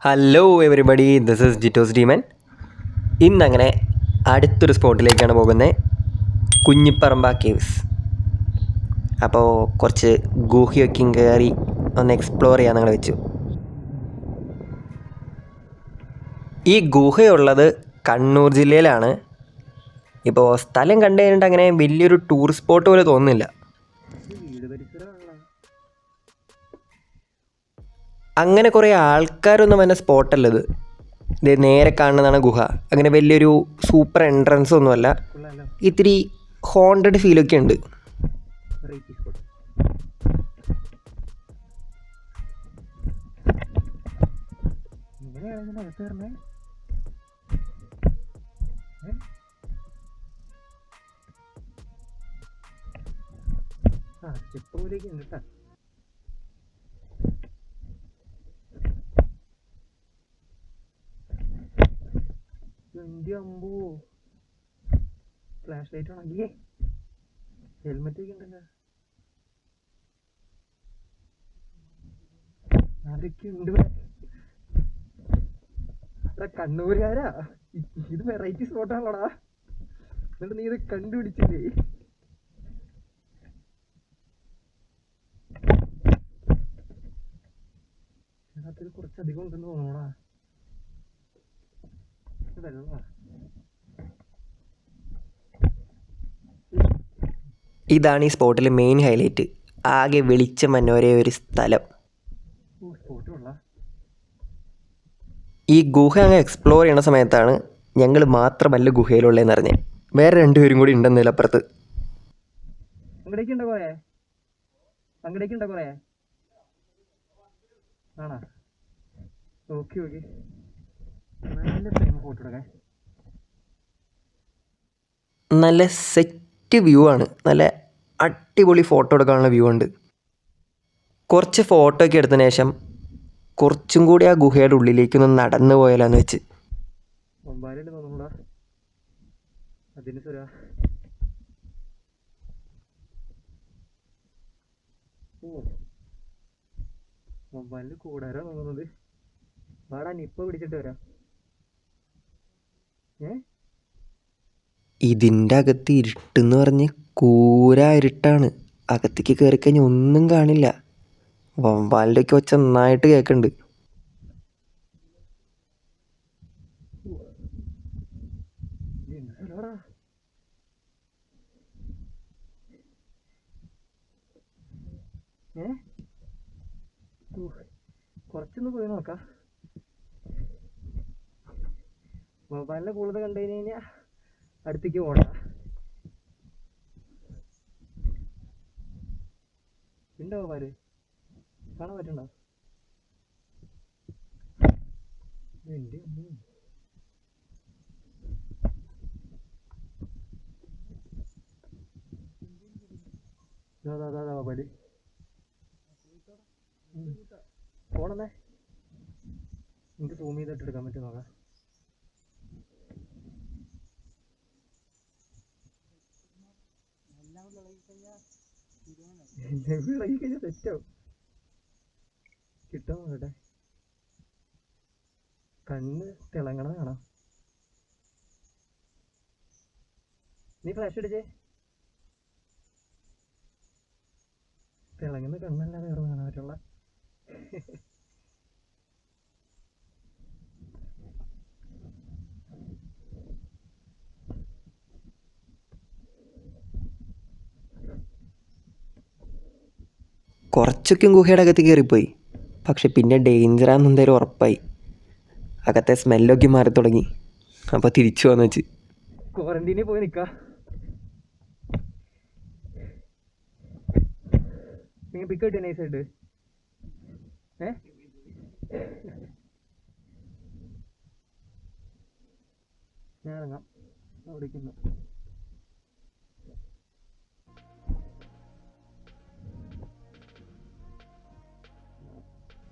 Hello everybody, this is Jitto's demon. ഇന്നങ്ങനെ അടുത്തൊരു സ്പോട്ടിലേക്കാണ് പോകുന്നത്, കുഞ്ഞിപ്പറമ്പ കേവ്സ്. അപ്പോൾ കുറച്ച് ഗുഹയൊക്കെ കയറി ഒന്ന് എക്സ്പ്ലോർ ചെയ്യാൻ ഞങ്ങൾ വെച്ചു. ഈ ഗുഹയുള്ളത് കണ്ണൂർ ജില്ലയിലാണ്. ഇപ്പോൾ സ്ഥലം കണ്ടു കഴിഞ്ഞിട്ട് അങ്ങനെ വലിയൊരു ടൂറിസ്റ്റ് സ്പോട്ട് പോലെ തോന്നുന്നില്ല. അങ്ങനെ കുറേ ആൾക്കാരൊന്നും വന്ന സ്പോട്ടല്ലത്. ഇത് നേരെ കാണുന്നതാണ് ഗുഹ. അങ്ങനെ വലിയൊരു സൂപ്പർ എൻട്രൻസ് ഒന്നുമല്ല, ഇത്തിരി ഹോണ്ടഡ് ഫീലൊക്കെ ഉണ്ട്. അമ്പോ ഫ്ലാഷ് ലൈറ്റ് ആണെങ്കിൽ ഹെൽമെറ്റ് ഒക്കെ ഉണ്ടല്ലോ. ആരൊക്കെ ഉണ്ട് ഇവിടെ? കണ്ണൂരുകാരാ? ഇത് വെറൈറ്റി സ്പോട്ടാണല്ലോടാ. എന്നിട്ട് നീ ഇത് കണ്ടുപിടിച്ചില്ലേ? ഇതിനകത്ത് കുറച്ചധികം ഉണ്ടെന്ന് തോന്നണോടാ. വെള്ളമാ. ഇതാണ് ഈ സ്പോട്ടിലെ മെയിൻ ഹൈലൈറ്റ്. ആകെ വെളിച്ചം വന്നൊരേ ഒരു സ്ഥലം. ഈ ഗുഹ അങ്ങ് എക്സ്പ്ലോർ ചെയ്യണ സമയത്താണ് ഞങ്ങൾ മാത്രമല്ല ഗുഹയിലുള്ളതെന്ന് അറിഞ്ഞത്. വേറെ രണ്ടുപേരും കൂടി ഉണ്ടെന്നില്ല അപ്പുറത്ത്. നല്ല സെറ്റ് വ്യൂ ആണ്. നല്ല അടിപൊളി ഫോട്ടോ എടുക്കാനുള്ള വ്യൂ ഉണ്ട്. കുറച്ച് ഫോട്ടോ ഒക്കെ എടുത്തതിന് ശേഷം കുറച്ചും കൂടി ആ ഗുഹയുടെ ഉള്ളിലേക്കൊന്ന് നടന്നു പോയാലാന്ന് വെച്ച്. മൊബൈലിൽ കൂടാരോ തോന്നുന്നത്. വാടാ, നിപ്പ പിടിച്ചിട്ട് വരാം. ഇതിൻ്റെ അകത്ത് ഇരുട്ടെന്ന് പറഞ്ഞ് കൂരാ ഇരുട്ടാണ്. അകത്തേക്ക് കയറി കഴിഞ്ഞാൽ ഒന്നും കാണില്ല. വവ്വാലിൻ്റെ ഒക്കെ ഒച്ച നന്നായിട്ട് കേൾക്കുന്നുണ്ട്. കുറച്ചൊന്ന് പോയി നോക്കാം. മൊബൈലിന്റെ കൂടുതൽ കണ്ടു കഴിഞ്ഞാൽ അടുത്തേക്ക് പോകണ്ട. ഉണ്ടോ മൊബൈല്? കാണാൻ പറ്റണ്ടോ? മൊബൈല് പോണെന്നേ. എനിക്ക് സൂം ചെയ്തിട്ട് എടുക്കാൻ പറ്റും നോക്കാം. സെറ്റാവും. കിട്ടാൻ നോക്കട്ടെ. കണ്ണ് തിളങ്ങണ കാണാം. നീ ഫ്ലാഷ് അടിച്ചേ. തിളങ്ങുന്ന കണ്ണല്ല വേറെ കാണാൻ പറ്റുള്ള. കുറച്ചൊക്കെ ഗുഹയുടെ അകത്ത് കയറിപ്പോയി. പക്ഷെ പിന്നെ ഡേഞ്ചറാന്ന് എന്തായാലും ഉറപ്പായി. അകത്തെ സ്മെല്ലൊക്കെ മാറി തുടങ്ങി. അപ്പോൾ തിരിച്ചു വന്നു വെച്ച് ക്വാറന്റീനിൽ പോയി നിൽക്കാം. നിങ്ങൾ പിക്ക് കിട്ടിയ നൈസായിട്ട്. ഞാൻ ഇറങ്ങാം. വിളിക്കുന്നു.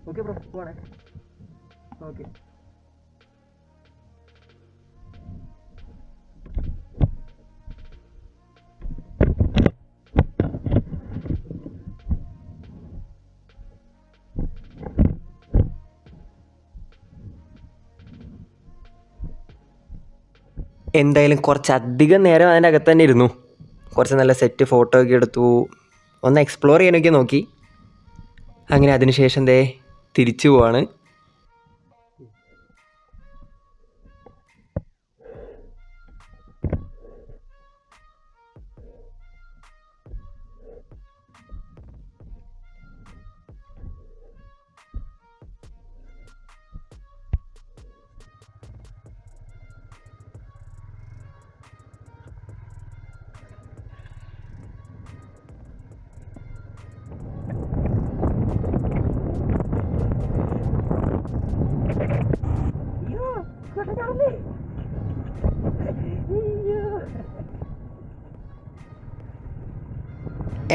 ഓക്കെ ബ്രോ, പോണേ. ഓക്കെ. എന്തായാലും കുറച്ചധികം നേരം അതിൻ്റെ അകത്ത് തന്നെ ഇരുന്നു. കുറച്ച് നല്ല സെറ്റ് ഫോട്ടോ ഒക്കെ എടുത്തു, ഒന്ന് എക്സ്പ്ലോർ ചെയ്യാനൊക്കെ നോക്കി. അങ്ങനെ അതിനുശേഷം തിരിച്ചു പോവാണ്.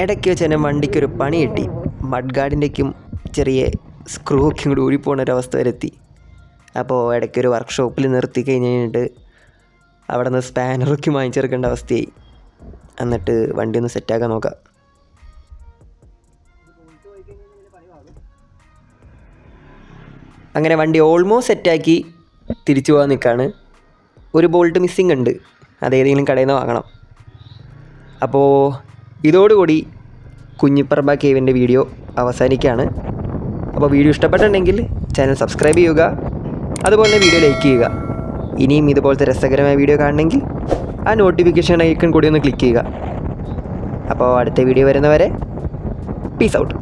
ഇടയ്ക്ക് വെച്ച് തന്നെ വണ്ടിക്കൊരു പണി കിട്ടി. മഡ് ഗാർഡിൻ്റെക്കും ചെറിയ സ്ക്രൂ ഒക്കെ കൂടി ഊരിപ്പോകുന്ന ഒരവസ്ഥ വരെത്തി. അപ്പോൾ ഇടയ്ക്കൊരു വർക്ക്ഷോപ്പിൽ നിർത്തി കഴിഞ്ഞിട്ട് അവിടെ നിന്ന് സ്പാനറൊക്കെ വാങ്ങിച്ചെടുക്കേണ്ട അവസ്ഥയായി. എന്നിട്ട് വണ്ടി ഒന്ന് സെറ്റാക്കാൻ നോക്കാം. അങ്ങനെ വണ്ടി ഓൾമോസ്റ്റ് സെറ്റാക്കി തിരിച്ചു പോകാൻ നിൽക്കുകയാണ്. ഒരു ബോൾട്ട് മിസ്സിങ് ഉണ്ട്, അതേതെങ്കിലും കടയിൽ നിന്ന് വാങ്ങണം. അപ്പോൾ ഇതോടുകൂടി കുഞ്ഞിപ്പറമ്പ കേവിൻ്റെ വീഡിയോ അവസാനിക്കുകയാണ്. അപ്പോൾ വീഡിയോ ഇഷ്ടപ്പെട്ടിട്ടുണ്ടെങ്കിൽ ചാനൽ സബ്സ്ക്രൈബ് ചെയ്യുക, അതുപോലെ തന്നെ വീഡിയോ ലൈക്ക് ചെയ്യുക. ഇനിയും ഇതുപോലത്തെ രസകരമായ വീഡിയോ കാണണമെങ്കിൽ ആ നോട്ടിഫിക്കേഷൻ ഐക്കൺ കൂടി ഒന്ന് ക്ലിക്ക് ചെയ്യുക. അപ്പോൾ അടുത്ത വീഡിയോ വരുന്നവരെ പീസ് ഔട്ട്.